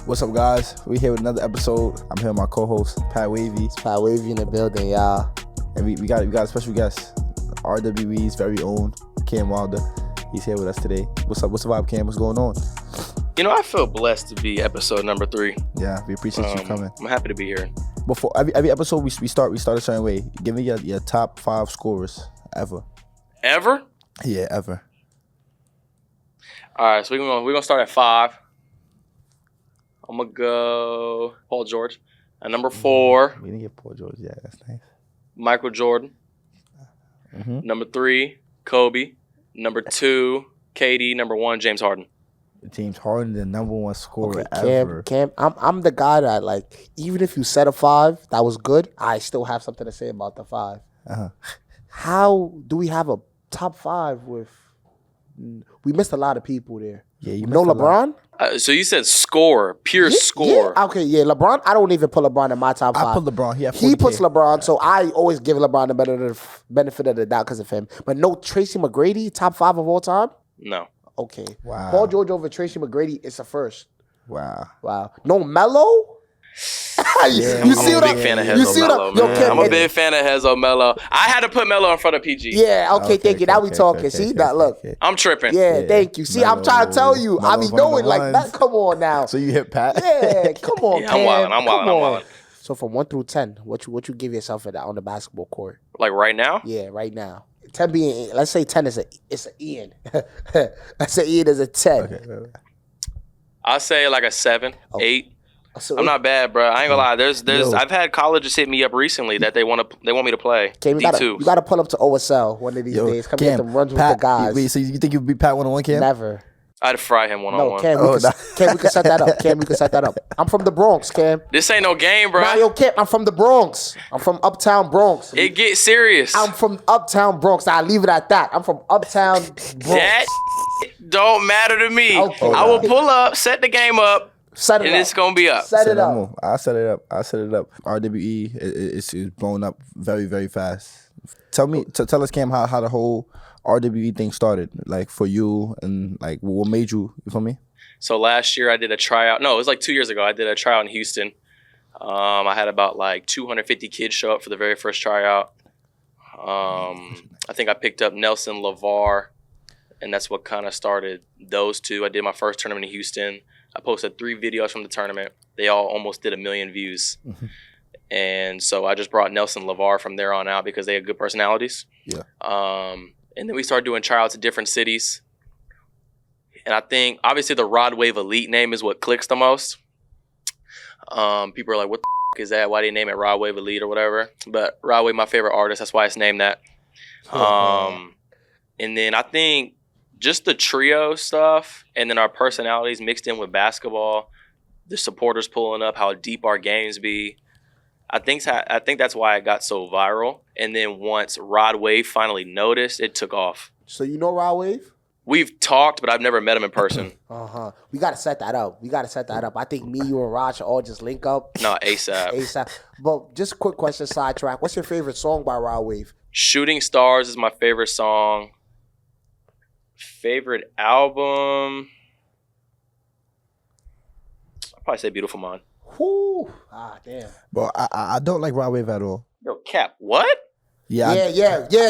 What's up, guys? We here with another episode. I'm here with my co-host Pat Wavy. It's Pat Wavy in the building, y'all. And we got a special guest, RWE's very own Cam Wilder. He's here with us today. What's up? What's the vibe, Cam? What's going on? You know, I feel blessed to be episode number 3. Yeah, we appreciate you coming. I'm happy to be here. Before every episode, we start a certain way. Give me your top 5 scorers ever. Ever? Yeah, ever. All right, so we're gonna start at 5. I'm gonna go Paul George. At number 4, We didn't get Paul George. Yeah, that's nice. Michael Jordan. Number 3, Kobe. Number 2, KD. Number 1, James Harden. James Harden, the number 1 scorer Okay, ever. Cam, I'm the guy that, like, even if you said a 5 that was good, I still have something to say about the 5. How do we have a top 5 with? We missed a lot of people there. Yeah, you No missed a lot. LeBron. So you said score, pure score. Yeah, okay, yeah, LeBron. I don't even put LeBron in my top 5. I put LeBron. He He puts LeBron, so I always give LeBron the benefit of the doubt because of him. But no Tracy McGrady, top 5 of all time? No. Okay. Wow. Paul George over Tracy McGrady is a first. Wow. No Melo? Yeah, you I'm see a what big fan of Hezo Melo, Yo, man. Kim, I'm a big fan of Hezo Melo. I had to put Melo in front of PG. Yeah, okay, thank you. Now we talking. See, that look. I'm tripping. Yeah, thank you. See, I'm trying to tell you. I be Melo knowing like ones. that. Come on now. So you hit Pat? Yeah, come on, Yeah, I'm wildin', I'm Cam. wildin', I'm wildin'. So from 1 through 10, what you give yourself on the basketball court? Like right now? Yeah, right now. 10 being, let's say 10 is it's an Ian. Let's say Ian is a 10. Okay. I'll say like a 7, 8. So I'm not bad, bro. I ain't gonna lie. There's Yo. I've had colleges hit me up recently that they want me to play Cam, D2. you gotta pull up to OSL one of these days. Come get them runs with the guys. Wait, so you think you beat Pat 1-on-1, Cam? Never. I'd fry him one on No, one. Cam, we can set that up. Cam, we can set that up. I'm from the Bronx, Cam. This ain't no game, bro. Nah, yo, Cam, I'm from the Bronx. I'm from Uptown Bronx. It gets serious. I'm from Uptown Bronx. I'll leave it at that. I'm from Uptown Bronx. That don't matter to me. Okay. I will pull up, set the game up, Set it and up. it's gonna be up. Set it up. I'll set it up. RWE is blown up very, very fast. Tell us, Cam, how the whole RWE thing started, like for you, and like what made you feel me? So last year I did a tryout. No, it was like 2 years ago. I did a tryout in Houston. I had about like 250 kids show up for the very first tryout. I think I picked up Nelson LeVar, and that's what kind of started those two. I did my first tournament in Houston. I posted 3 videos from the tournament. They all almost did 1 million views. And so I just brought Nelson LeVar from there on out because they had good personalities. Yeah. And then we started doing tryouts at different cities. And I think, obviously, the Rod Wave Elite name is what clicks the most. People are like, what the f*** is that? Why did they name it Rod Wave Elite or whatever? But Rod Wave, my favorite artist. That's why it's named that. And then I think just the trio stuff and then our personalities mixed in with basketball, the supporters pulling up, how deep our games be. I think that's why it got so viral. And then once Rod Wave finally noticed, it took off. So you know Rod Wave? We've talked, but I've never met him in person. We gotta set that up. I think me, you, and Rod should all just link up. No, ASAP. ASAP. But just a quick question, sidetrack. What's your favorite song by Rod Wave? Shooting Stars is my favorite song. Favorite album? I'll probably say Beautiful Mind. Whoo. Damn. But I don't like Rod Wave at all. Yo, Cap, what? Yeah.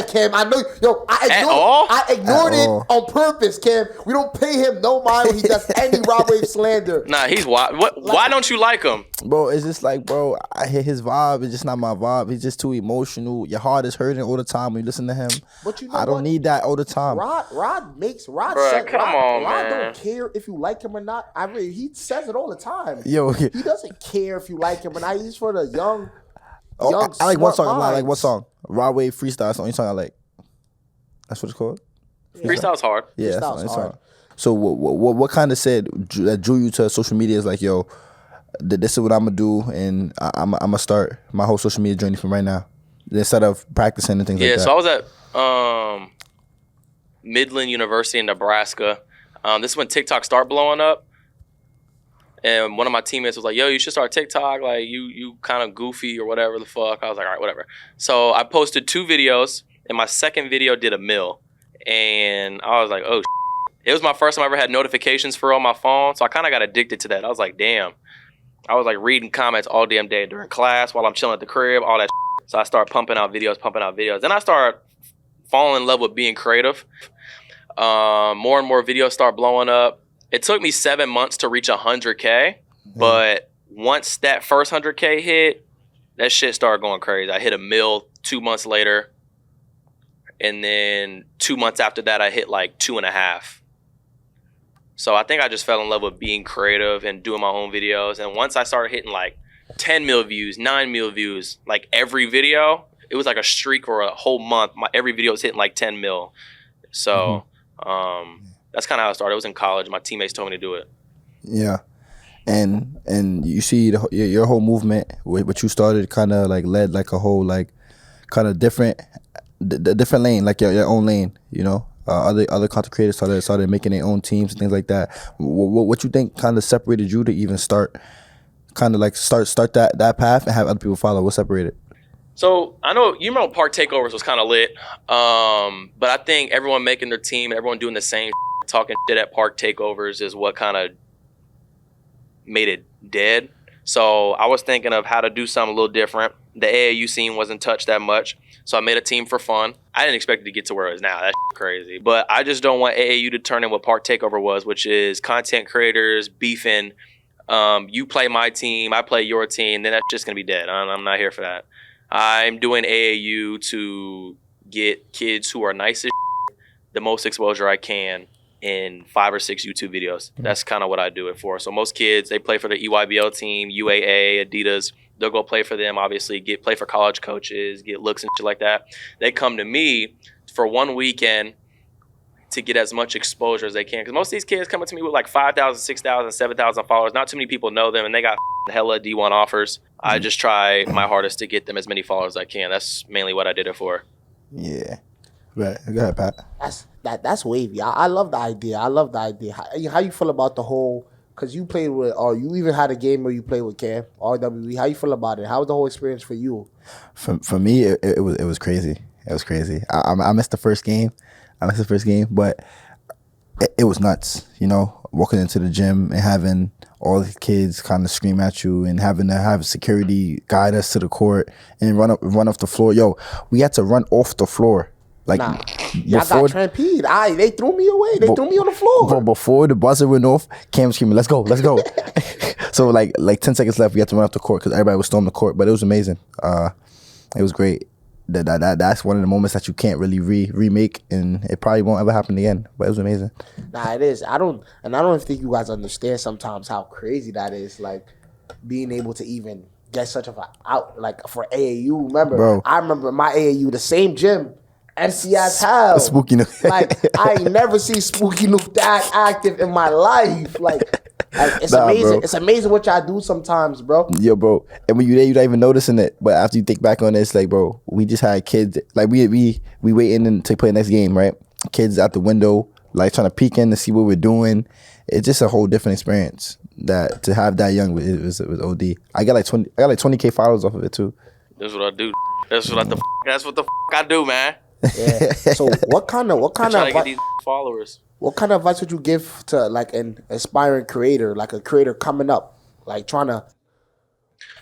Cam. I know. Yo, I ignored it on purpose, Cam. We don't pay him no mind when he does any Rod Wave slander. Nah, he's wild. Why don't you like him? Bro, it's just like, bro, I hear his vibe. It's just not my vibe. He's just too emotional. Your heart is hurting all the time when you listen to him. But you know I don't need that all the time. Rod Bruh, come on, Rod man. don't care if you like him or not. I mean, he says it all the time. Yo, He doesn't care if you like him or not. He's for the young. I like one smart song. I like one minds. song. Rod Wave Freestyle. That's the only song I like. That's what it's called. Freestyle's hard. Yeah, that's the Freestyle's only hard. song. So what kind of said that drew you to social media is like, yo, this is what I'm gonna do, and I'm gonna start my whole social media journey from right now instead of practicing and things like that. Yeah, so I was at Midland University in Nebraska. This is when TikTok started blowing up. And one of my teammates was like, yo, you should start TikTok. Like, you kind of goofy or whatever the fuck. I was like, all right, whatever. So I posted 2 videos, and my second video did 1 mil. And I was like, oh, It was my first time I ever had notifications for on my phone, so I kind of got addicted to that. I was like, damn. I was like reading comments all damn day during class while I'm chilling at the crib, all that shit. So I started pumping out videos. Then I started falling in love with being creative. More and more videos start blowing up. It took me 7 months to reach 100K, but once that first 100K hit, that shit started going crazy. I hit 1 mil 2 months later, and then 2 months after that, I hit like 2.5. So I think I just fell in love with being creative and doing my own videos. And once I started hitting like 10 mil views, 9 mil views, like every video, it was like a streak for a whole month. Every video was hitting like 10 mil. So that's kind of how it started. I was in college. My teammates told me to do it. Yeah. And you see your whole movement, what you started kind of like led like a whole like kind of different lane, like your own lane, you know? Other content creators started making their own teams and things like that. What you think kind of separated you to even start that path and have other people follow? What separated? So I know you remember Park Takeovers was kind of lit, but I think everyone making their team, everyone doing the same, talking shit at Park Takeovers is what kind of made it dead. So I was thinking of how to do something a little different. The AAU scene wasn't touched that much, so I made a team for fun. I didn't expect it to get to where it is now. That's crazy. But I just don't want AAU to turn in what Park Takeover was, which is content creators beefing. You play my team, I play your team, then that's just going to be dead. I'm not here for that. I'm doing AAU to get kids who are nice as the most exposure I can in 5 or 6 YouTube videos. That's kind of what I do it for. So most kids, they play for the EYBL team, UAA, Adidas. They'll go play for them, obviously, play for college coaches, get looks and shit like that. They come to me for 1 weekend to get as much exposure as they can. Because most of these kids coming to me with like 5,000, 6,000, 7,000 followers. Not too many people know them, and they got hella D1 offers. I just try my hardest to get them as many followers as I can. That's mainly what I did it for. Yeah. Right. Go ahead, Pat. That's wavy. I love the idea. How you feel about the whole? Because you played with, or you even had a game where you played with Cam, RWE. How you feel about it? How was the whole experience for you? For me, it was crazy. It was crazy. I missed the first game. But it was nuts. You know, walking into the gym and having all the kids kind of scream at you and having to have security guide us to the court and run off the floor. Yo, we had to run off the floor. Like, y'all got trampede. They threw me away. They threw me on the floor. Bro, before the buzzer went off, Cam was screaming, let's go. So like 10 seconds left, we had to run off the court because everybody was storming the court. But it was amazing. It was great. That's one of the moments that you can't really remake, and it probably won't ever happen again. But it was amazing. Nah, it is. I don't think you guys understand sometimes how crazy that is. Like being able to even get such of an out, like for AAU. I remember my AAU, the same gym. MC as hell. Spooky Nuke. Like, I ain't never seen Spooky Nuke that active in my life. Like it's amazing. Bro. It's amazing what y'all do sometimes, bro. Yo, bro. And when you there, you're not even noticing it. But after you think back on this, like, bro, we just had kids. Like, we waiting to play the next game, right? Kids out the window, like, trying to peek in to see what we're doing. It's just a whole different experience. That to have that young, it was OD. I got like 20K followers off of it, too. That's what I do. That's what the I do, man. Yeah. So what kind of get these followers? What kind of advice would you give to like an aspiring creator, like a creator coming up, like trying to,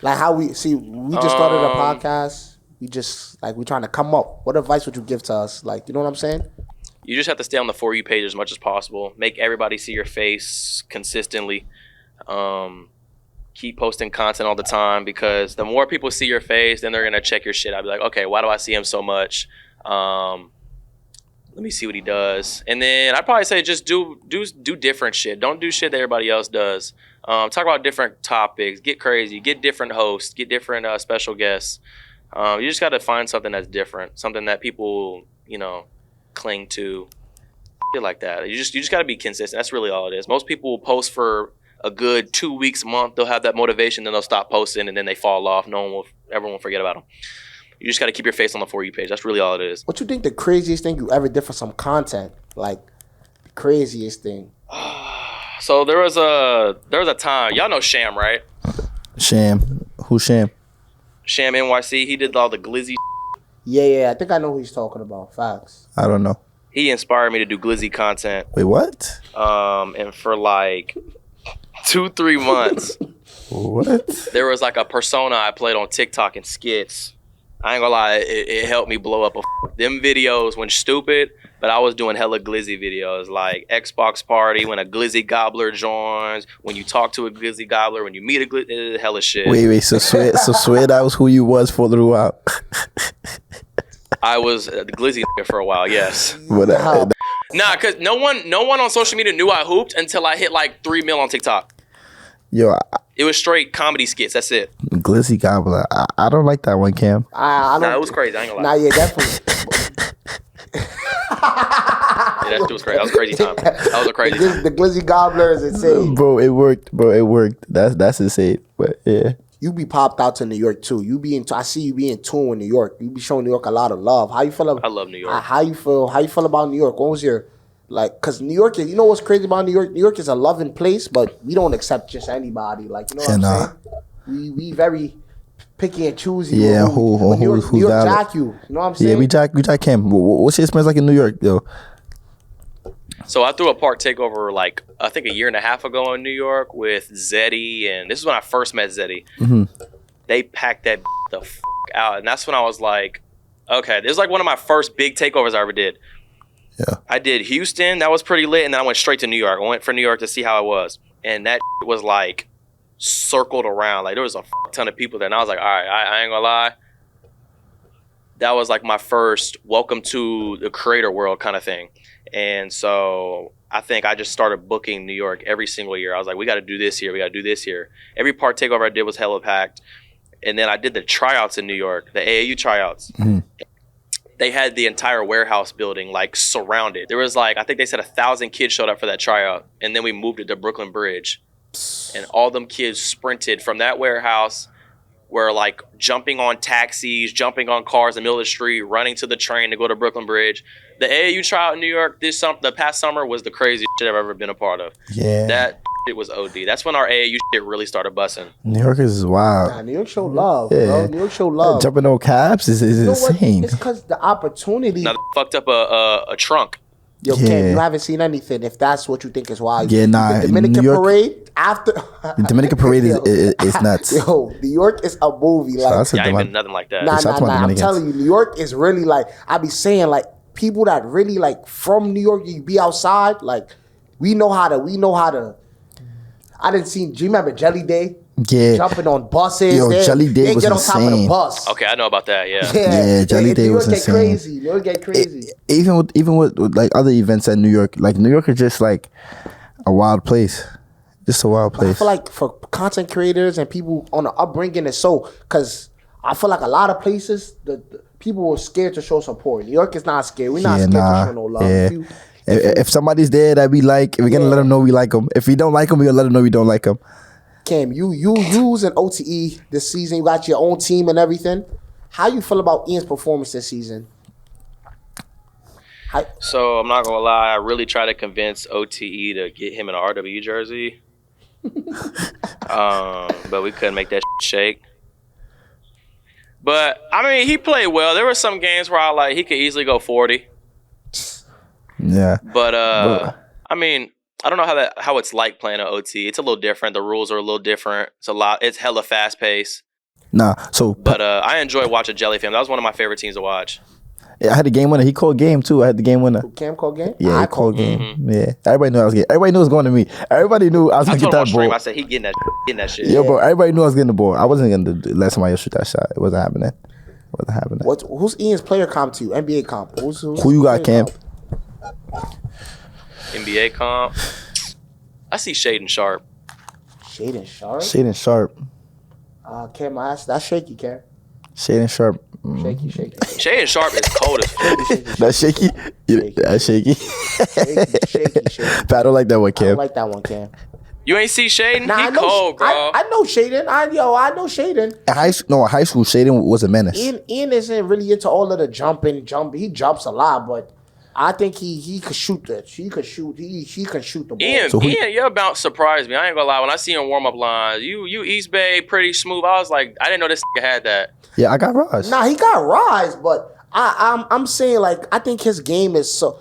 like how we just started a podcast. We trying to come up. What advice would you give to us? Like, you know what I'm saying? You just have to stay on the For You page as much as possible. Make everybody see your face consistently. Keep posting content all the time, because the more people see your face, then they're gonna check your shit. I'd be like, okay, why do I see him so much? Let me see what he does. And then I'd probably say just do different shit. Don't do shit that everybody else does. Talk about different topics. Get crazy. Get different hosts. Get different special guests. You just got to find something that's different, something that people, cling to. Shit like that. You just got to be consistent. That's really all it is. Most people will post for a good 2 weeks, a month. They'll have that motivation, then they'll stop posting, and then they fall off. Everyone will forget about them. You just got to keep your face on the For You page. That's really all it is. What you think the craziest thing you ever did for some content? Like, the craziest thing. So there was a time. Y'all know Sham, right? Sham. Who's Sham? Sham NYC. He did all the Glizzy. Yeah. I think I know who he's talking about. Facts. I don't know. He inspired me to do Glizzy Content. Wait, what? And for like 2-3 months, What? there was like a persona I played on TikTok and skits. I ain't gonna lie, it helped me blow up. Them videos went stupid, but I was doing hella Glizzy videos, like Xbox party, when a Glizzy gobbler joins, when you talk to a Glizzy gobbler, when you meet a Glizzy, hella shit. Wait, so swear that was who you was for a little while. I was the Glizzy nigga for a while, yes. But, Nah, cause no one on social media knew I hooped until I hit like 3 mil on TikTok. yo, It was straight comedy skits. That's it. Glizzy Gobbler. I don't like that one, Cam. I don't. Nah, it was crazy. I ain't gonna lie. Nah, yeah, definitely. Yeah, that shit was crazy. That was a crazy time. That was a crazy time. The Glizzy Gobbler is insane. Bro, it worked. That's insane. But yeah. You be popped out to New York too. I see you be in tune with New York. You be showing New York a lot of love. How you feel about? I love New York. How you feel about New York? What was your cause New York is, you know what's crazy about New York? New York is a loving place, but we don't accept just anybody. Like, you know what I'm saying? We very picky and choosy. Yeah, New York down jack you. You know what I'm saying? Yeah, we jack Cam. What's your experience like in New York, yo? So I threw a park takeover like I think a year and a half ago in New York with Zeddy, and this is when I first met Zeddy. Mm-hmm. They packed that the f out, and that's when I was like, okay, this is like one of my first big takeovers I ever did. Yeah, I did Houston, that was pretty lit, and then I went straight to New York. I went for New York to see how it was, and that was like circled around. Like there was a ton of people there, and I was like, all right, I ain't gonna lie. That was like my first welcome to the creator world kind of thing. And so I think I just started booking New York every single year. I was like, we got to do this here. We got to do this here. Every part takeover I did was hella packed. And then I did the tryouts in New York, the AAU tryouts. Mm-hmm. They had the entire warehouse building like surrounded. There was like, I think they said 1,000 kids showed up for that tryout. And then we moved it to Brooklyn Bridge. And all them kids sprinted from that warehouse, were like jumping on taxis, jumping on cars in the middle of the street, running to the train to go to Brooklyn Bridge. The AAU tryout in New York the past summer was the craziest shit I've ever been a part of. Yeah. That shit was OD. That's when our AAU shit really started busting. New York is wild. Nah, New York show love, bro. New York show love. Jumping on cabs is insane. It's because the opportunity. Now they fucked up a trunk. Yo, Yeah. Ken, you haven't seen anything. If that's what you think is wild. Yeah, nah, The Dominican New York- Parade after. The Dominican Parade is nuts. Yo, New York is a movie. Like, Shout out to Yeah, I ain't Dom- been nothing like that. Nah, Shout out to my I'm Dominicans. telling you, New York is really like, I be saying, like, people that really like from New York, you be outside, like, we know how to. I didn't see. Do you remember Jelly Day? Yeah. Jumping on buses. Yo, Jelly Day they was get on top of the insane. bus. Okay, I know about that, yeah. Yeah, Jelly Day New York was insane. Get crazy. New York get crazy. Even with like other events at New York, like New York is just like a wild place. Just a wild I place. feel like for content creators and people on the upbringing, it's so, because I feel like a lot of places, the people were scared to show support. New York is not scared. We're not scared to show no love. Yeah. If If somebody's there that we like, we're gonna let them know we like them. If we don't like them, we're gonna let them know we don't like them. Cam, you use an OTE this season. You got your own team and everything. How you feel about Ian's performance this season? So I'm not gonna lie, I really tried to convince OTE to get him an RWE jersey. But we couldn't make that shake. But I mean, he played well. There were some games where he could easily go 40. Yeah. But I mean, I don't know how it's like playing an OT. It's a little different. The rules are a little different. It's hella fast paced. Nah. So But I enjoy watching Jelly Fam. That was one of my favorite teams to watch. I had the game winner. He called game too. I had the game winner. Cam called game? Yeah, I he called game. Mm-hmm. Yeah. Everybody knew I was getting. Everybody knew it was going to me. Everybody knew I was I gonna told get him on that stream, ball. I said, he getting that shit. Yo, bro. Everybody knew I was getting the ball. I wasn't gonna let somebody else shoot that shot. It wasn't happening. Who's Ian's player comp to you? NBA comp. Who you got, Cam? NBA comp. I see Shaden Sharp. Shaden Sharp? Shaden Sharp. Cam, that's shaky, Cam. Shaden Sharp. Shaky. Shaden Sharp is cold as fuck. That's shaky. That's shaky. Shaky. But I don't like that one, I don't Cam. like that one, Cam. You ain't see Shaden? Nah, He cold, bro. I know Shaden. I know Shaden. In high school, Shaden was a menace. Ian isn't really into all of the jumping. He jumps a lot, but I think he could shoot that. He can shoot the ball. Ian, your bounce surprised me. I ain't gonna lie. When I see him warm up lines, you East Bay pretty smooth. I was like, I didn't know this had that. Yeah, I got Raj. Nah, he got rise, but I'm saying, like, I think his game is so.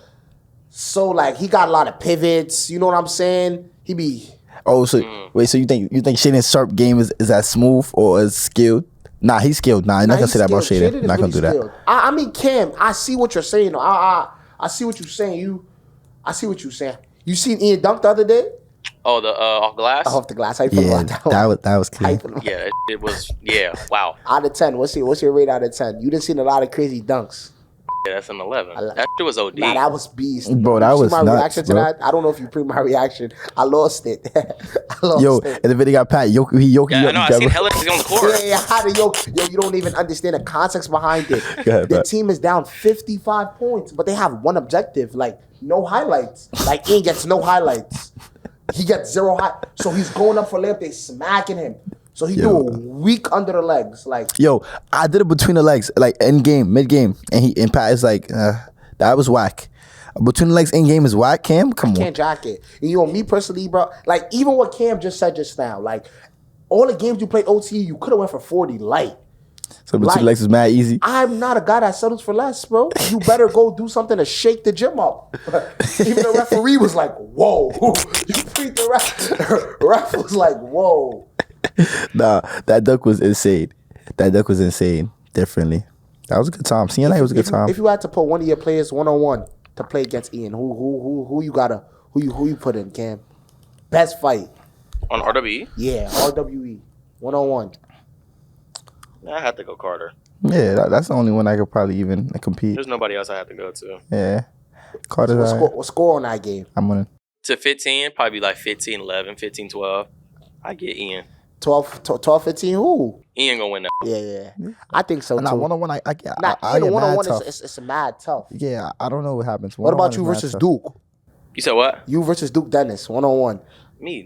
So like he got a lot of pivots. You know what I'm saying? He be. Oh, so wait, so you think Shaden's sharp game is as smooth or as skilled? Nah, he's skilled. Nah, you're not gonna say that about Shaden. Not gonna do that. I mean, Cam, I see what you're saying. I see what you're saying. I see what you're saying. You seen Ian dunk the other day? Oh, the off glass. Off the glass. How you feel Yeah, about that? that was clean. Yeah, it was. Yeah, wow. Out of 10, what's your rate out of 10? You didn't see a lot of crazy dunks. Yeah, that's an 11. That shit was OD. Nah, that was beast. Bro, that was my nuts, reaction to bro. that? I don't know if you pre my reaction. I lost it. Yo, and the video got Pat. He yoked I know. I seen hella niggas on the court. Yeah, how to yoke. Yo, you don't even understand the context behind it. Go ahead, the Pat. team is down 55 points, but they have one objective, like no highlights. Like Ian gets no highlights. He gets 0 so he's going up for layup. They smacking him. So he do a weak under the legs. Like Yo, I did it between the legs, like end game, mid game, and Pat is like, that was whack. Between the legs, end game is whack. Cam, come on. Can't jack it. And, you know, me personally, bro. Like even what Cam just said just now, like all the games you played OT, you could have went for 40 light. So between the legs is mad easy. I'm not a guy that settles for less, bro. You better go do something to shake the gym up. Even the referee was like, whoa. You beat the ref. Ref was like, whoa. Nah, that dunk was insane. Differently. That was a good time. Seeing that was a good time. If you had to put one of your players 1-on-1 to play against Ian, who you put in, Cam? Best fight. On RWE? Yeah, RWE. 1-on-1. I had to go Carter. Yeah, that's the only one I could probably even compete. There's nobody else I had to go to. Yeah. Carter's What score on that game? I'm winning. To 15, probably like 15-11, 15-12. I get Ian. 12-15, who? Ian gonna win that. Yeah. I think so, Nah, too. 1-on-1, I Ian, get mad 1-on-1 tough. it's mad tough. Yeah, I don't know what happens. What about 1-on-1 you is mad versus tough. Duke? You said what? You versus Duke Dennis, 1-on-1. Me.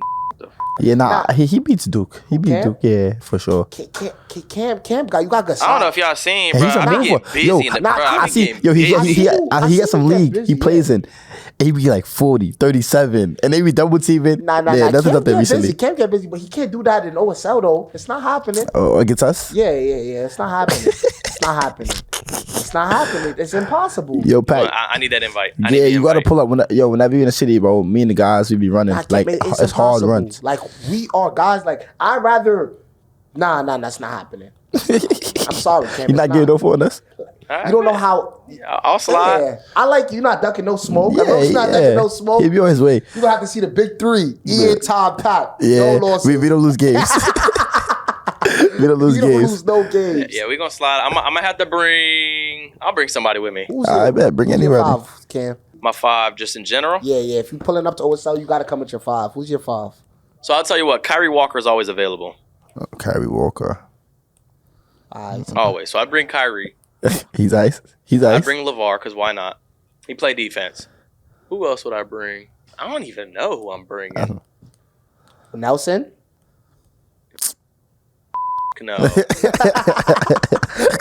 Yeah, he beats Duke. He beat Cam? Duke, yeah, for sure. Cam guy, you got good. I don't know if y'all seen, And bro. he's a I be mover. getting busy Yo, in the I see. getting Yo, he busy. got some Cam league. busy, He plays in. He be like 40, 37, and they be double teaming. Nah. Yeah, that's Cam up there get recently. busy. Cam get busy, but he can't do that in OSL though. It's not happening. Oh, against us? Yeah. It's not happening. It's not happening. It's impossible. Yo, Pat. I need that invite. I Yeah, need the you gotta invite. pull up. Whenever you're in the city, bro, me and the guys, we be running. Like, it's hard impossible. runs. Like we are guys. Like I'd rather. Nah, that's not happening. I'm sorry, Cam. You're not getting no for us? You don't know how. I'll slide. Yeah. I like you not ducking no smoke. I Yeah, know you're not ducking no smoke. He'll be on his way. You gonna have to see the big three. Ian, Todd, Pat. Yeah, No losses. we don't lose games. We don't lose You don't games. lose no games. Yeah, we gonna slide. I'm gonna have to bring. I'll bring somebody with me. Who's I bet. Bring who's your anybody. 5, Cam? My 5, just in general. Yeah. If you pulling up to OSL, you gotta come with your 5. Who's your 5? So I'll tell you what. Kyrie Walker is always available. Kyrie Walker. Always. So I bring Kyrie. He's ice. I bring LeVar because why not? He play defense. Who else would I bring? I don't even know who I'm bringing. Nelson. No.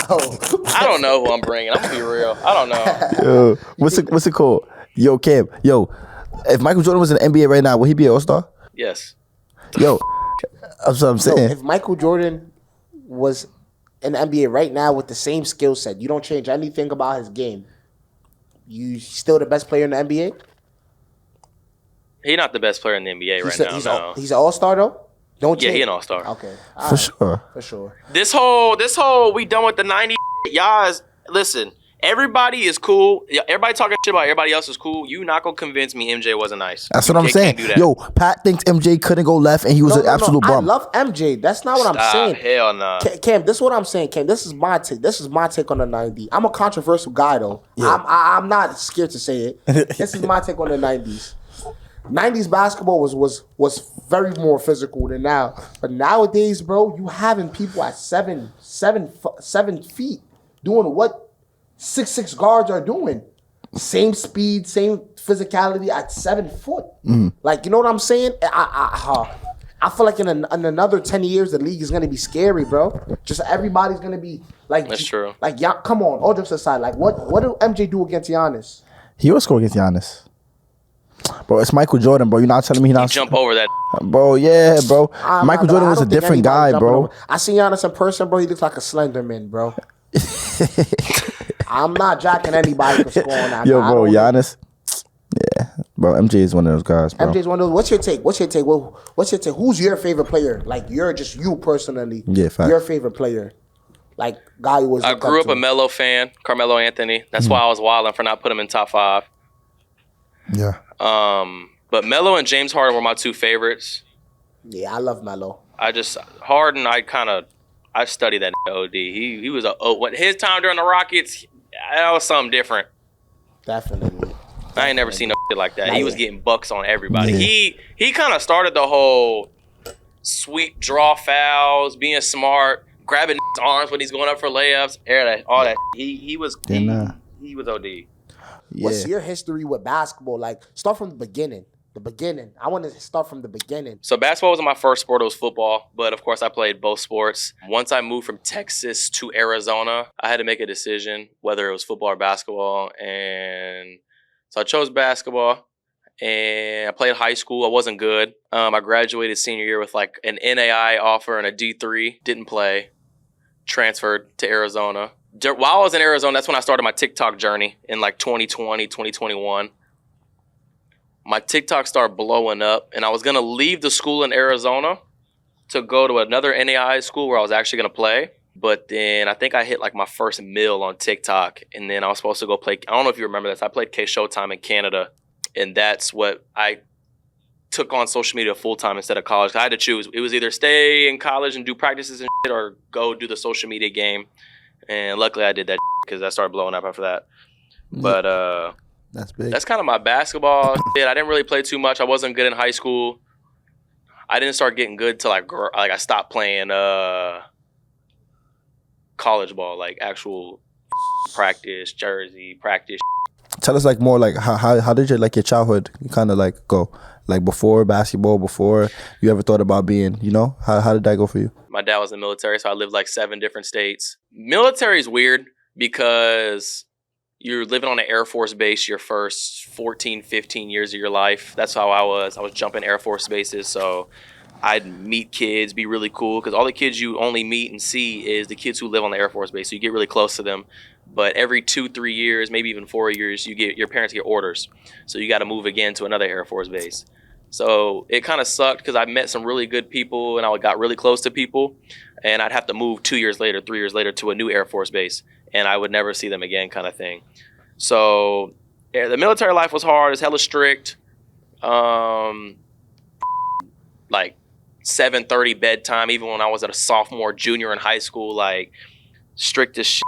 Oh. I don't know who I'm bringing. I'm gonna be real. I don't know. Yo, what's it called? Yo, Cam. Yo, if Michael Jordan was in the NBA right now, would he be an All-Star? Yes. Yo, that's what I'm So saying. if Michael Jordan was in the NBA right now with the same skill set, you don't change anything about his game. You still the best player in the NBA? He's not the best player in the NBA right now. No. He's an all-star though? Don't Yeah, change. he an all-star. Okay. For sure. For sure. This whole we done with the 90s. Y'all, listen. Everybody is cool. Everybody talking shit about everybody else is cool. You not gonna convince me MJ wasn't nice. That's what I'm saying. Can't do that. Yo, Pat thinks MJ couldn't go left, and he was an absolute I bum. love MJ. That's not what I'm saying. Hell no. Cam, this is what I'm saying, Cam. This is my take. This is my take on the 90s. I'm a controversial guy, though. Yeah. I'm not scared to say it. This is my take on the 90s. 90s basketball was very more physical than now. But nowadays, bro, you having people at 7 feet doing what 6'6" guards are doing. Same speed, same physicality at 7 foot. Like, you know what I'm saying? I feel like in another 10 years, the league is going to be scary, bro. Just everybody's going to be like... That's true. Like, yeah, come on, all jokes aside. Like, what do MJ do against Giannis? He was score against Giannis. Bro, it's Michael Jordan, bro. You're not telling me he's not... Jump over that. Bro, yeah, bro. Michael Jordan was a I don't think different anybody guy, jumping bro. over. I see Giannis in person, bro. He looks like a Slenderman, bro. I'm not jacking anybody for scoring that. Yo, bro, Giannis. Bro, MJ is one of those guys, bro. MJ's one of those. What's your take? What's your take? What's your take? Who's your favorite player? Like, you're just you personally. Yeah, fact. Your favorite player. Like, guy who was. I grew up a Melo fan, Carmelo Anthony. That's why I was wilding for not putting him in top 5. Yeah. But Melo and James Harden were my 2 favorites. Yeah, I love Melo. Harden, I studied that OD. He was when his time during the Rockets, that was something different. Definitely. I ain't never seen no shit like that. Not He was yet. getting bucks on everybody. Yeah. He kind of started the whole sweet draw fouls, being smart, grabbing arms when he's going up for layups, all that. He was OD. Yeah. What's your history with basketball? Like, start from the beginning. I want to start from the beginning. So basketball wasn't my first sport. It was football. But, of course, I played both sports. Once I moved from Texas to Arizona, I had to make a decision whether it was football or basketball. And so I chose basketball. And I played high school. I wasn't good. I graduated senior year with like an NAI offer and a D3. Didn't play. Transferred to Arizona. While I was in Arizona, that's when I started my TikTok journey in like 2020, 2021. My TikTok started blowing up, and I was going to leave the school in Arizona to go to another NAI school where I was actually going to play. But then I think I hit like my first mil on TikTok, and then I was supposed to go play. I don't know if you remember this. I played K Showtime in Canada, and that's what I took on social media full-time instead of college. I had to choose. It was either stay in college and do practices and shit or go do the social media game. And luckily I did that because I started blowing up after that. But that's big. That's kind of my basketball shit. I didn't really play too much. I wasn't good in high school. I didn't start getting good till I stopped playing college ball, like actual practice, jersey, practice. Tell us like more like how did your childhood kind of like go? Like before basketball, before you ever thought about being, how did that go for you? My dad was in the military, so I lived like 7 different states. Military is weird because you're living on an Air Force base your first 14, 15 years of your life. That's how I was. I was jumping Air Force bases, so I'd meet kids, be really cool, because all the kids you only meet and see is the kids who live on the Air Force base, so you get really close to them. But every 2-3 years, maybe even 4 years, your parents get orders, so you got to move again to another Air Force base. So it kind of sucked because I met some really good people and I got really close to people, and I'd have to move 2 years later, 3 years later to a new Air Force base, and I would never see them again, kind of thing. So yeah, the military life was hard. It's hella strict. Like 7:30 bedtime, even when I was a sophomore, junior in high school, like strict as shit.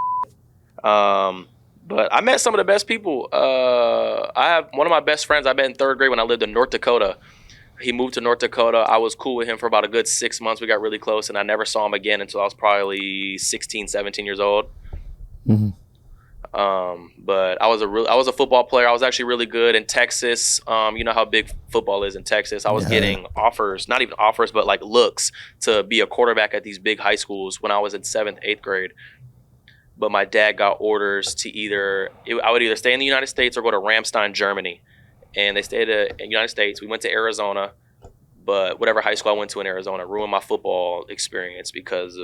But I met some of the best people. I have one of my best friends I met in 3rd grade when I lived in North Dakota. He moved to North Dakota. I was cool with him for about a good 6 months. We got really close, and I never saw him again until I was probably 16, 17 years old. Mm-hmm. But I was a football player. I was actually really good in Texas. You know how big football is in Texas. I was getting offers, not even offers, but like looks to be a quarterback at these big high schools when I was in 7th, 8th grade. But my dad got orders to I would either stay in the United States or go to Ramstein, Germany. And they stayed in the United States. We went to Arizona, but whatever high school I went to in Arizona ruined my football experience because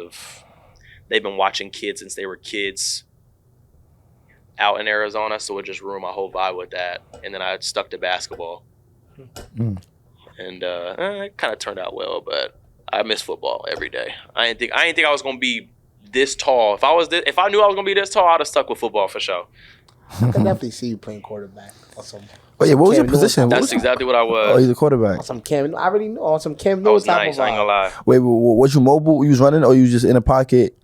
they've been watching kids since they were kids out in Arizona, so it just ruined my whole vibe with that. And then I stuck to basketball. And it kind of turned out well, but I miss football every day. I didn't think I was going to be this tall. If I knew I was going to be this tall, I'd have stuck with football for sure. I can definitely see you playing quarterback or something. Oh yeah, what was your position? That's exactly what I was. Oh, he's a quarterback. On some Cam, I already know. On some Cam I Newton was type nice, of I ain't gonna lie. Wait, was you mobile? You was running, or you was just in a pocket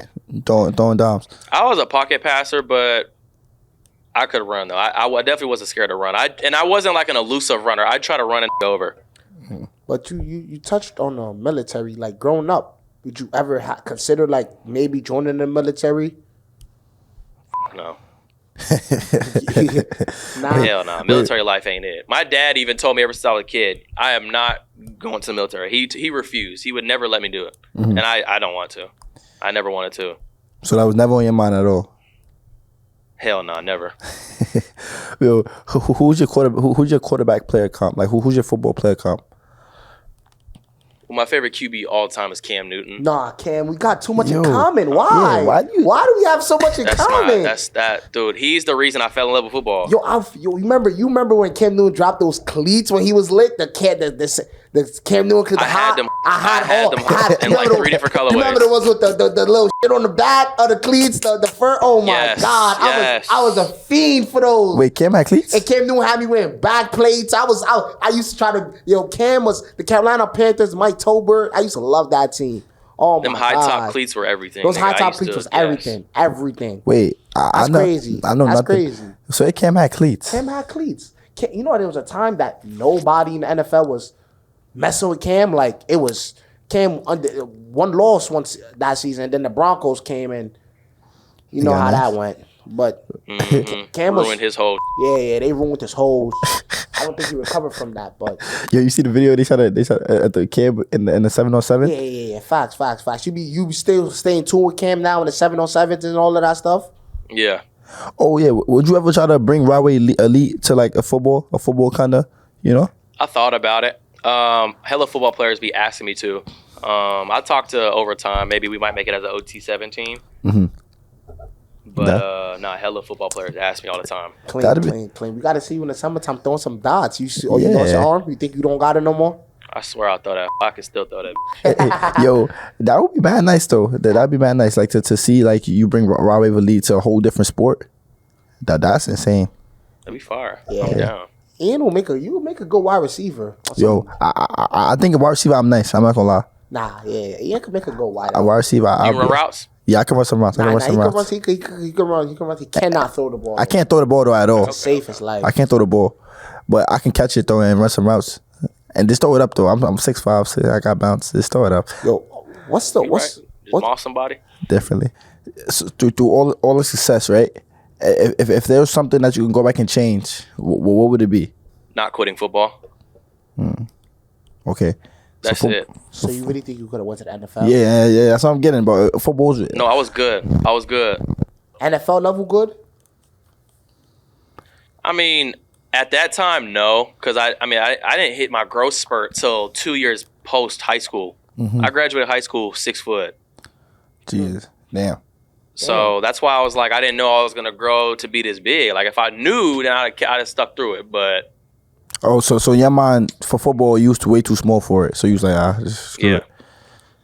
throwing dimes? I was a pocket passer, but I could run though. I definitely wasn't scared to run. I wasn't like an elusive runner. I'd try to run and over. But you touched on the military. Like growing up, did you ever consider like maybe joining the military? No. Nah. Hell no. Military life ain't it. My dad even told me ever since I was a kid, I am not going to the military. He refused. He would never let me do it. And I don't want to. I never wanted to. So that was never on your mind at all? Hell no, never. Yo, who's your quarterback player comp? Like who's your football player comp? Well, my favorite QB all time is Cam Newton. Nah, Cam, we got too much in Yo, common. Why? yeah, why do we have so much in common? That's that, dude. He's the reason I fell in love with football. You remember when Cam Newton dropped those cleats when he was lit? The Cam Newton. I had them. I had them in like 3 different colorways. You remember the ones with the little shit on the back of the cleats, the fur? Oh my Yes, God, yes. I was a fiend for those. Wait, Cam had cleats? And Cam Newton had me wearing back plates. I used to try to, Cam was the Carolina Panthers, Mike Tolbert. I used to love that team. Oh my Them high God. top cleats were everything. Those nigga. high I top used cleats to- was yes. everything. Wait, I That's know. crazy. I know That's nothing. crazy. So Cam had cleats. Cam had cleats. You know, there was a time that nobody in the NFL was messing with Cam. Like, it was Cam under one loss once that season, and then the Broncos came and you know how that went. But Cam ruined his whole. yeah, they ruined his whole. I don't think he recovered from that, but Yo, you see the video they shot at the Cam in the 7-on-7? yeah. Facts. You be still staying tuned with Cam now in the 7-on-7s and all of that stuff. Yeah. Oh yeah, would you ever try to bring RWE Elite to like a football kind of, you know? I thought about it. Hella football players be asking me to. I talked to overtime. Maybe we might make it as an OT7 team. Mm-hmm. But hella football players ask me all the time. Clean. We got to see you in the summertime throwing some dots. You lost your arm? You think you don't got it no more? I swear I throw that. I can still throw that. Yo, that would be mad nice though. That'd be mad nice. Like to see like you bring RWE Elite to a whole different sport. That's insane. That'd be fire. Yeah. I'm down. Ian will make a good wide receiver. Yo, I think a wide receiver I'm nice. I'm not gonna lie. Nah, yeah. Ian can make a good wide. A wide receiver. You run routes? Yeah, I can run some routes. He can run. He cannot throw the ball. I can't throw the ball though at all. Safe as life. I can't throw the ball, but I can catch it though and run some routes. And just throw it up though. I'm 6'5", so I got bounce. Just throw it up. Yo, what's Just moss somebody. Definitely. So, through all the success, right? If there was something that you can go back and change, what would it be? Not quitting football. Okay. That's it. So you really think you could have went to the NFL? Yeah. That's what I'm getting. But football's No, I was good. NFL level good? I mean, at that time, no, because I didn't hit my growth spurt till 2 years post high school. I graduated high school 6 foot. Jesus, damn. So that's why I was like, I didn't know I was gonna grow to be this big. Like if I knew, then I'd have stuck through it. But So your mind for football, you was way too small for it. So you was like, just screw it.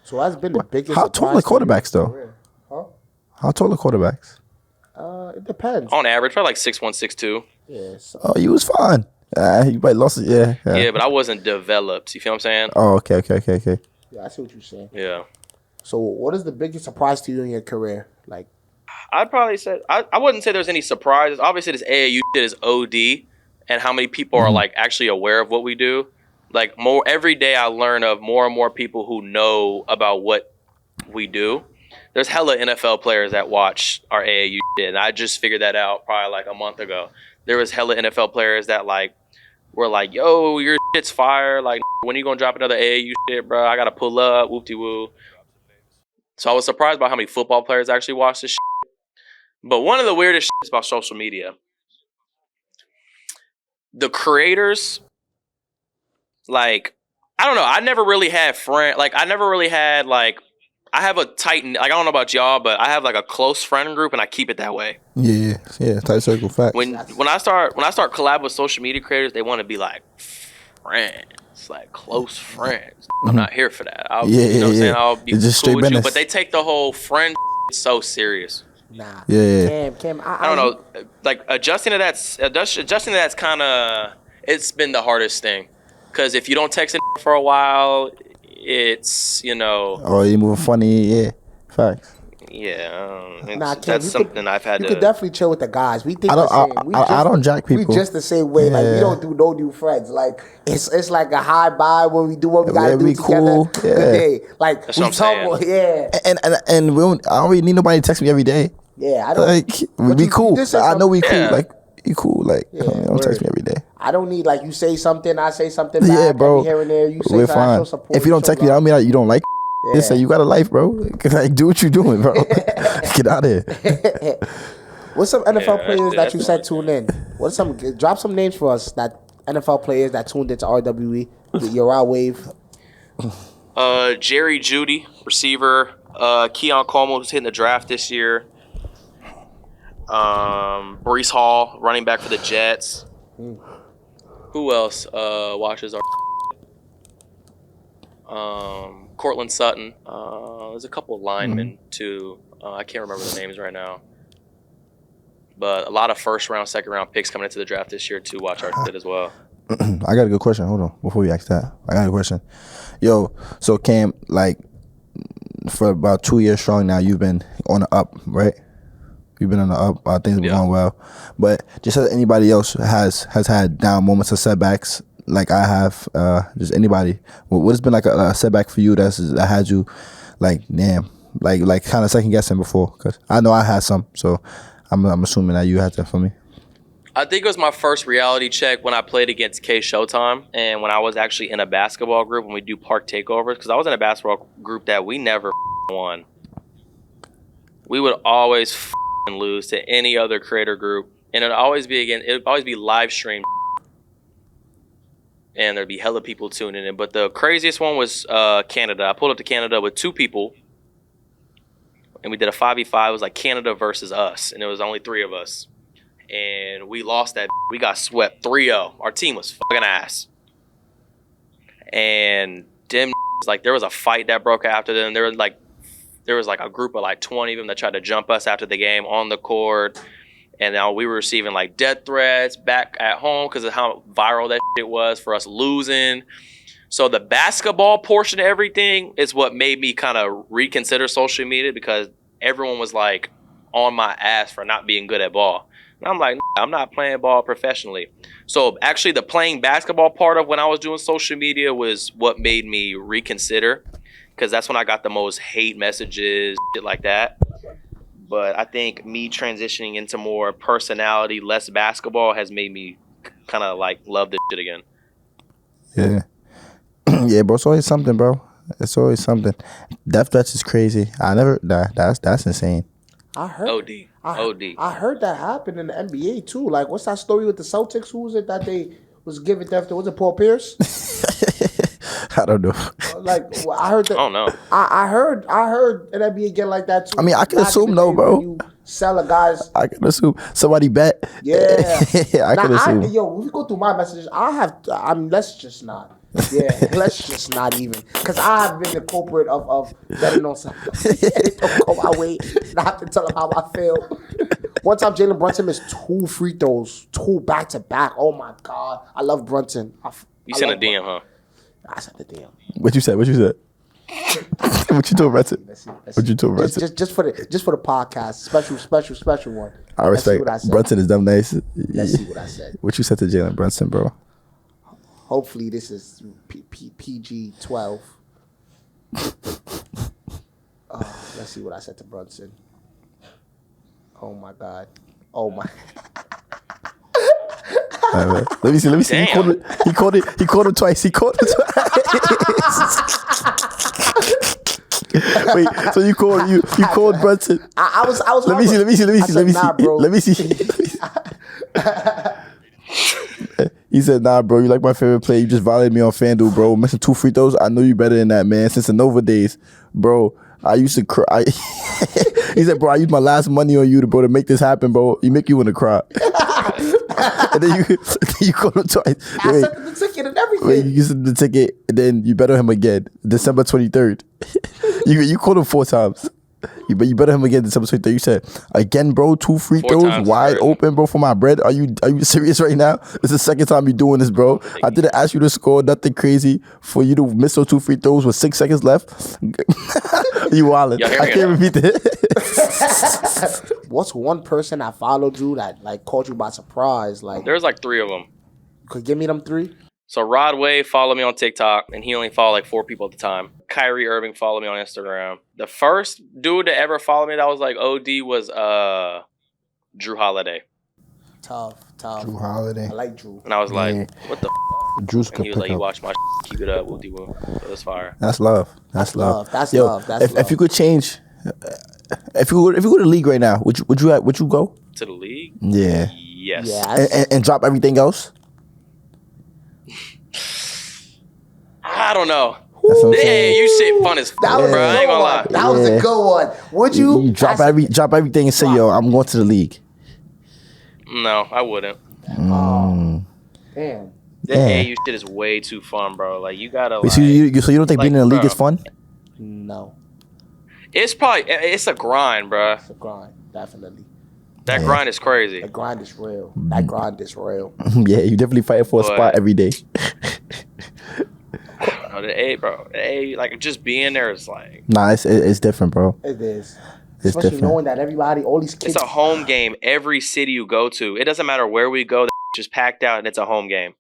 So that's been the biggest. How tall are quarterbacks though? Huh? How tall are quarterbacks? It depends. on average, probably like 6'1", 6'2". Yeah. So Oh, you was fine. You might lost it. Yeah. Yeah, but I wasn't developed. You feel what I'm saying? Oh, okay. yeah, I see what you're saying. Yeah. So what is the biggest surprise to you in your career? Like, I'd probably say I wouldn't say there's any surprises. Obviously, this AAU shit is OD, and how many people are like actually aware of what we do. Like every day, I learn of more and more people who know about what we do. There's hella NFL players that watch our AAU shit, and I just figured that out probably like a month ago. There was hella NFL players that like were like, "Yo, your shit's fire! Like, when you gonna drop another AAU shit, bro? I gotta pull up, whoop-de-woo." So I was surprised by how many football players actually watch this shit. But one of the weirdest shit is about social media. The creators, like, I don't know. I never really had friends. Like, I never really had, like, I have a tight, like, I don't know about y'all, but I have, like, a close friend group, and I keep it that way. Yeah. Tight circle, fact. When I start collab with social media creators, they want to be, like, friends, like, close friends. I'm not here for that. You know what I'm saying? I'll be It's just cool straight with you, business. but they take the whole friend so serious. nah. Yeah. Cam, I don't know. Like adjusting to that's kind of, it's been the hardest thing, because if you don't text it for a while, it's, you know. Oh, you moving funny? Yeah. Facts. Yeah, Cam, that's something I've had you to. could definitely chill with the guys. We think I the don't. same. I don't jack people. We just the same way. Like, we Yeah. don't do no new friends. Like, it's like a high bye when we do what we gotta Yeah, do we together. cool. Good Yeah. day. Like, That's we what I'm talk. saying. Yeah, And we don't, I don't really need nobody to text me every day. yeah. I don't. Like we but be you cool. did say I know we cool. Yeah. Like you cool. Like don't text me word. every day. I don't need, like, you say something, I say something back. Yeah, bro. Every here and there, you say We're something, I show fine. support, If you don't show text me, I love. don't mean like you don't like. Yeah. Just say you got a life, bro. Like do what you doing, bro. Get out of here. What's some NFL Yeah, players that that's you said tune in? What's some? Drop some names for us that NFL players that tuned into RWE. Your Wild Wave. Jerry Jeudy, receiver. Keon Coleman, who's hitting the draft this year. Breece Hall, running back for the Jets. Who else watches our? Cortland Sutton. There's a couple of linemen too. I can't remember the names right now. But a lot of first round, second round picks coming into the draft this year to watch our kid as well. I got a good question. Hold on, before we ask that, I got a question. Yo, so Cam, like, for about 2 years strong now, you've been on the up, right? You've been on the up. Things have been going well. But just as anybody else has had down moments of setbacks, like I have, just anybody, what has been like a setback for you that had you, like, damn, like kind of second guessing before? Because I know I had some, so I'm assuming that you had that for me. I think it was my first reality check when I played against K Showtime, and when I was actually in a basketball group when we do park takeovers, because I was in a basketball group that we never won. We would always lose to any other creator group, and it'd always be live streamed, and there'd be hella people tuning in. But the craziest one was Canada. I pulled up to Canada with 2 people, and we did a 5v5. It was like Canada versus us, and it was only 3 of us. And we lost that. We got swept 3-0. Our team was fucking ass. And them, like, there was a fight that broke after them. There was like a group of like 20 of them that tried to jump us after the game on the court. And now we were receiving like death threats back at home because of how viral that shit was for us losing. So the basketball portion of everything is what made me kind of reconsider social media, because everyone was like on my ass for not being good at ball. And I'm like, I'm not playing ball professionally. So actually the playing basketball part of when I was doing social media was what made me reconsider, because that's when I got the most hate messages, shit like that. But I think me transitioning into more personality, less basketball, has made me kind of like love this shit again. Yeah. Yeah, bro. It's always something, bro. It's always something. Death threats is crazy. That's insane. I heard OD. I heard that happened in the NBA too. Like, what's that story with the Celtics? Who was it that they was giving death to? Was it Paul Pierce? I don't know. Like, I heard that. I don't know. I heard an NBA get like that too. I mean, I can assume no, bro. You sell a guy's. I can assume somebody bet. Yeah. I can assume. Yo, if you go through my messages, let's just not. Yeah, let's just not even. Because I have been the culprit of betting on something. It don't go my way. And I have to tell them how I feel. One time, Jalen Brunson missed 2 free throws, 2 back-to-back. Oh, my God. I love Brunson. You sent a DM, huh? I sent the DM. What you said? What you told Brunson? What you told Brunson? Just for the podcast. Special one. I respect. Brunson is dumb nice. Let's see what I said. What you said to Jalen Brunson, bro? Hopefully this is PG-12. Let's see what I said to Brunson. Oh my God. Oh my. Let me see. Damn. He called it twice. Wait, so you called Brunson? I was. Let me see. Nah, bro. Let me see. He said, nah, bro, you like my favorite player. You just violated me on FanDuel, bro. Missing 2 free throws. I know you better than that, man. Since the Nova days, bro, I used to cry. He said, bro, I used my last money on you to make this happen, bro. You make you want to cry. And then you called him twice. I sent him the ticket and everything. Wait, you sent the ticket, and then you bet on him again, December 23rd. You called him 4 times. But you bet on him again December 23rd. You said, again, bro, 2 free 4 throws, wide open, bro, for my bread. Are you serious right now? It's the second time you're doing this, bro. I didn't ask you to score nothing crazy for you to miss those 2 free throws with 6 seconds left. You wildin'. I can't repeat that. What's one person that followed you that like caught you by surprise? Like, There's like 3 of them. Could give me them 3? So RWE followed me on TikTok, and he only followed like 4 people at the time. Kyrie Irving followed me on Instagram. The first dude to ever follow me that was like OD was Drew Holiday. Tough. Drew Holiday. I like Drew. And I was like, what the f***? Drew's And he was like, you watch my keep it up, woo-dee-woo. So that's fire. That's love. That's love. That's Yo, love. That's love. If you could change, if you go to the league right now, would you go to the league? Yeah. Yes. Yes. And drop everything else? I don't know. That's what I'm Yeah, saying. you shit fun as fuck, That was bro. I a ain't good gonna one. lie. That was a good one. Would you? You drop everything and say, yo, I'm going to the league. No, I wouldn't. Oh, damn. The AAU shit is way too fun, bro. Like you gotta Wait, like. so you don't think being in the league bro, is fun? No, It's a grind, bro. it's a grind. Definitely. That grind is crazy. The grind is real. That grind is real. Yeah, you definitely fighting for a spot But- every day. No, the A, bro. The A, like just being there is like Nah, it's different, bro. It is. It's Especially different. knowing that everybody, all these kids. it's a home game. Every city you go to, it doesn't matter where we go. Just packed out, and it's a home game.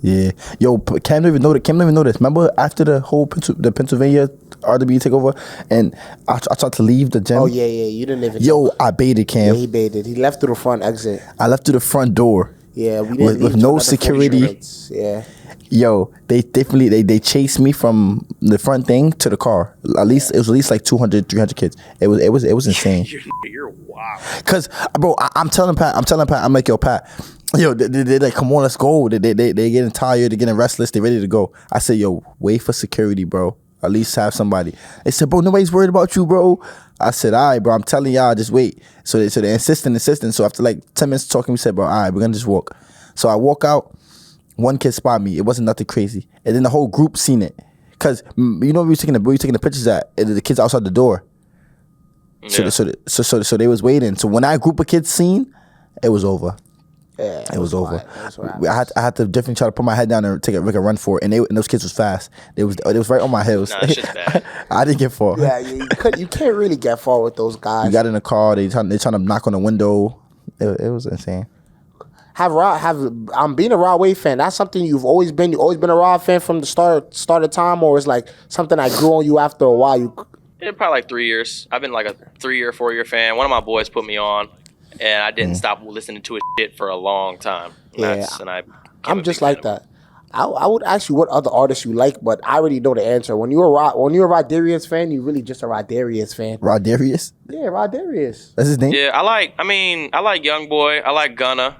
Yeah, yo, Cam don't even know that. Cam don't even know this. Remember after the whole the Pennsylvania RWE takeover, and I tried to leave the gym. Oh yeah. You didn't even. Yo, I baited Yeah, Cam. he baited. He left through the front exit. I left through the front door. Yeah, we didn't With leave till no another 40 security. minutes. Yeah. Yo, they definitely they chased me from the front thing to the car. At least it was at least like 200, 300 kids. It was insane. You're wild. Cause bro, I'm telling Pat, I'm like, yo, Pat, yo, they like, come on, let's go. They getting tired, they're getting restless, they ready to go. I said, yo, wait for security, bro. At least have somebody. They said, bro, nobody's worried about you, bro. I said, all right, bro, I'm telling y'all, just wait. So they insisting. So after like 10 minutes talking, we said, bro, all right, we're gonna just walk. So I walk out. One kid spot me. It wasn't nothing crazy, and then the whole group seen it. Cause you know where we were taking the pictures at the kids outside the door. Yeah. So they was waiting. So when that group of kids seen, it was over. Yeah. It was over. That's what happened. I had to definitely try to put my head down and take a run for it, and those kids was fast. It was right on my heels. Nah, that shit's bad. I didn't get far. Yeah, you can't really get far with those guys. We got in the car. They trying to knock on the window. It was insane. I'm being a RWE fan. That's something you've always been. You've always been a RWE fan from the start of time, or it's like something that grew on you after a while. It probably like 3 years. I've been like a 3-year, 4-year fan. One of my boys put me on, and I didn't stop listening to his shit for a long time. Yeah. I'm just like that. I would ask you what other artists you like, but I already know the answer. When you're a Rodarius fan, you're really just a Rodarius fan. Rodarius? Yeah, Rodarius. That's his name? Yeah, I like Youngboy. I like Gunna.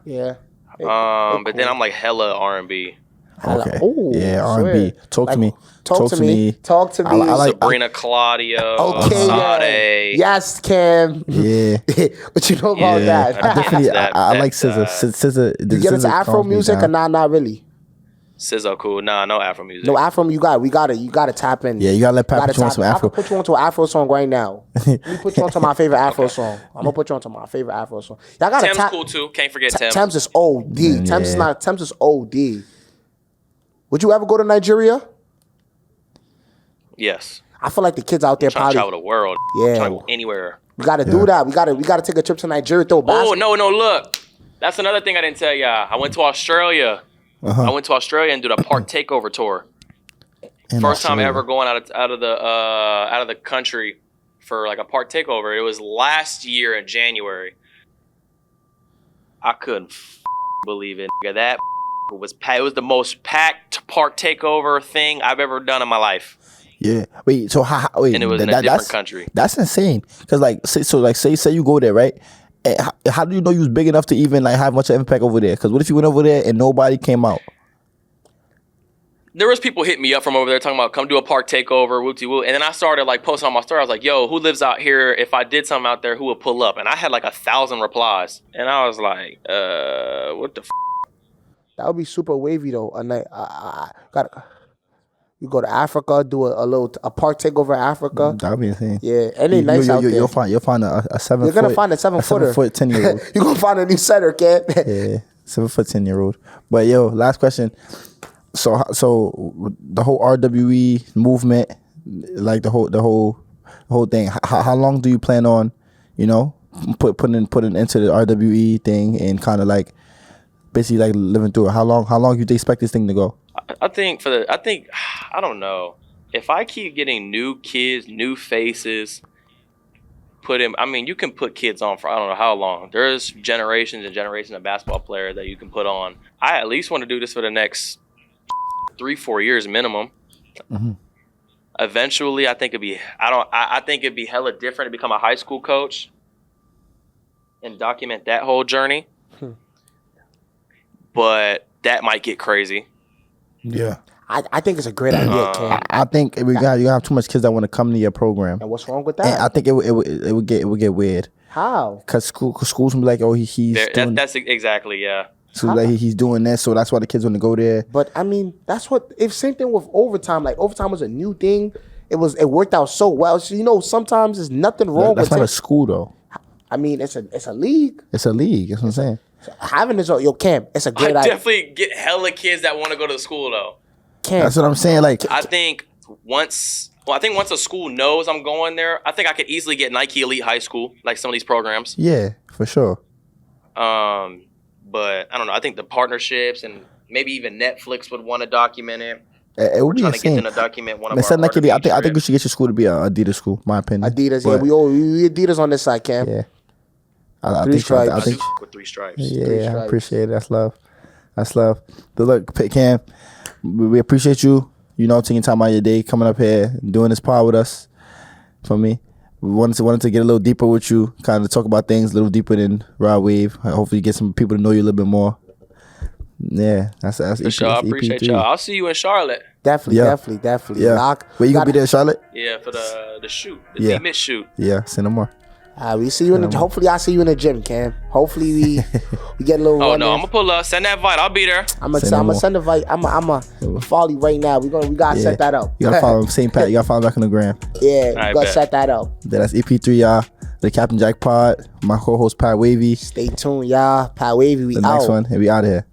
Yeah. But then I'm like hella R&B. Okay. Ooh, yeah, I R&B. swear. Talk to me. Talk to me. Talk to me. I like Sabrina Claudio. Okay, yeah. Sade. Yes, Cam. Yeah. What you know about Yeah. that? I definitely I like SZA. That, SZA. You get into Afro music or not really? SZA cool. Nah, no Afro music. No Afro. We gotta tap in. Yeah, you gotta let Pat put you on some I Afro. can put you onto an Afro song right now. Let me put you onto my favorite Afro song. I'm gonna put you onto my favorite Afro song. Y'all gotta Tim's tap. cool too. Can't forget Tim. Thames is OD. Thames is OD. Would you ever go to Nigeria? Yes. I feel like the kids out there Trying to travel probably. the world. Yeah. Trying to go anywhere. We gotta do that. We gotta take a trip to Nigeria. Throw Oh, basketball. no, look. That's another thing I didn't tell y'all. I went to Australia. I went to Australia and did a park takeover tour. First time ever going out of the country for like a park takeover. It was last year in January. I couldn't believe it. Nigga. That was packed. It was the most packed park takeover thing I've ever done in my life. Yeah. Wait. So wait. And it was in a different country. That's insane. Cause say you go there, right? And how do you know you was big enough to even like have much of impact over there? Cause what if you went over there and nobody came out? There was people hitting me up from over there talking about come do a park takeover, whoop-de-whoop. And then I started like posting on my story. I was like, yo, who lives out here? If I did something out there, who would pull up? And I had like 1,000 replies. And I was like, what the f? That would be super wavy though. You go to Africa, do a park takeover in Africa. That would be insane. Yeah, and they nice out there. You'll find a 7 You're gonna find a 7-footer. 7 foot 10-year-old. You're gonna find a new setter, kid. Yeah, 7 foot 10-year-old. But yo, last question. So the whole RWE movement, like the whole thing. How long do you plan on, putting into the RWE thing and kind of like basically like living through it? How long you expect this thing to go? I think I don't know. If I keep getting new kids, new faces, you can put kids on for I don't know how long. There's generations and generations of basketball players that you can put on. I at least want to do this for the next 3-4 years minimum. Mm-hmm. Eventually, I think it'd be hella different to become a high school coach and document that whole journey. But that might get crazy. Yeah. I think it's a great idea, Cam. I think you have too much kids that want to come to your program. And what's wrong with And that? I think it would get weird. How? Cause schools will be like, oh, he's doing. That's exactly, yeah. So like he's doing this, so that's why the kids want to go there. But I mean, that's what. If same thing with overtime. Like overtime was a new thing. It worked out so well. So sometimes there's nothing wrong That's with not it. a school though. I mean, it's a league. It's a league. That's what I'm saying. Having this, Cam, it's a I great idea. definitely get hella kids that want to go to the school though. Cam, That's what I'm saying. Like I think once a school knows I'm going there, I think I could easily get Nike Elite High School, like some of these programs. yeah, for sure. But I don't know. I think the partnerships and maybe even Netflix would want to document it. It would be Trying to get insane. them to document one of Instead, our like, I think trips. we should get your school to be a Adidas school. My opinion. Adidas. But, We Adidas on this side, Cam. Yeah. I Three think. stripes. I think. With 3 stripes. Yeah, Three I stripes. appreciate it. That's love. That's love. But look, Cam, we appreciate you. Taking time out of your day, coming up here, doing this pod with us. For me, we wanted to get a little deeper with you, kind of talk about things a little deeper than RWE. Hopefully, get some people to know you a little bit more. Yeah, that's For sure. I appreciate EP3. y'all. I'll see you in Charlotte. Definitely, Yeah. definitely. Yeah. Knock. Wait, you gonna be there in Charlotte? Yeah, for the shoot. The Yeah. D-Mid shoot. Yeah, say no more. We see you in the. Hopefully, I see you in the gym, Cam. Hopefully, we get a little. Oh run no, in. I'm gonna pull up. Send that invite. I'll be there. I'm Say no gonna more. send a invite. I'm a follow you right now. We gotta set that up. You gotta follow him. St. Pat. You gotta follow him back on the gram. Yeah, I we gotta bet. set that up. That's EP3, y'all. The Captain Jack Pod. My co-host Pat Wavy. Stay tuned, y'all. Pat Wavy, we The out. next one, and we out of here.